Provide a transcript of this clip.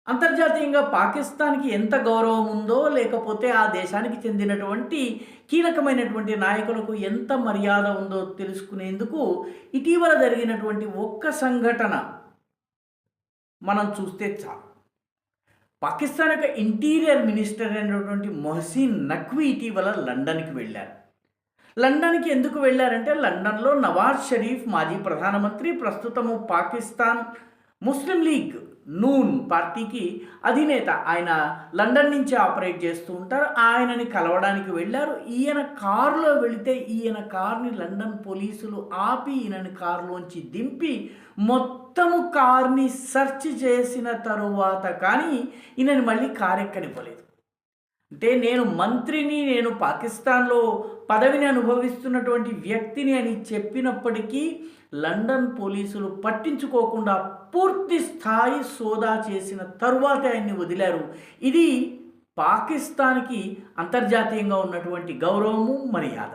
అంతర్జాతీయంగా పాకిస్తాన్‌కి ఎంత గౌరవం ఉందో, లేకపోతే ఆ దేశానికి చెందినటువంటి కీలకమైనటువంటి నాయకులకు ఎంత మర్యాద ఉందో తెలుసుకునేందుకు ఇటీవల జరిగినటువంటి ఒక్క సంఘటన మనం చూస్తే చాలు. పాకిస్తాన్ యొక్క ఇంటీరియర్ మినిస్టర్ అయినటువంటి మొహసిన్ నఖ్వీ ఇటీవల లండన్‌కి వెళ్లారు. లండన్‌కి ఎందుకు వెళ్లారంటే, లండన్‌లో నవాజ్ షరీఫ్ మాజీ ప్రధానమంత్రి, ప్రస్తుతము పాకిస్తాన్ ముస్లిం లీగ్ నూన్ పార్టీకి అధినేత. ఆయన లండన్ నుంచి ఆపరేట్ చేస్తూ ఉంటారు. ఆయనని కలవడానికి వెళ్లారు. ఈయన కారులో వెళితే ఈయన కార్‌ని లండన్ పోలీసులు ఆపి ఈయనని కారులోంచి దింపి మొత్తము కార్‌ని సెర్చ్ చేసిన తరువాత కానీ ఈయనని మళ్ళీ కారెక్కనివ్వలేదు. అంటే నేను మంత్రిని, నేను పాకిస్తాన్‌లో పదవిని అనుభవిస్తున్నటువంటి వ్యక్తిని అని చెప్పినప్పటికీ లండన్ పోలీసులు పట్టించుకోకుండా పూర్తి స్థాయి సోదా చేసిన తరువాతే ఆయన్ని వదిలారు. ఇది పాకిస్తాన్‌కి అంతర్జాతీయంగా ఉన్నటువంటి గౌరవము, మర్యాద.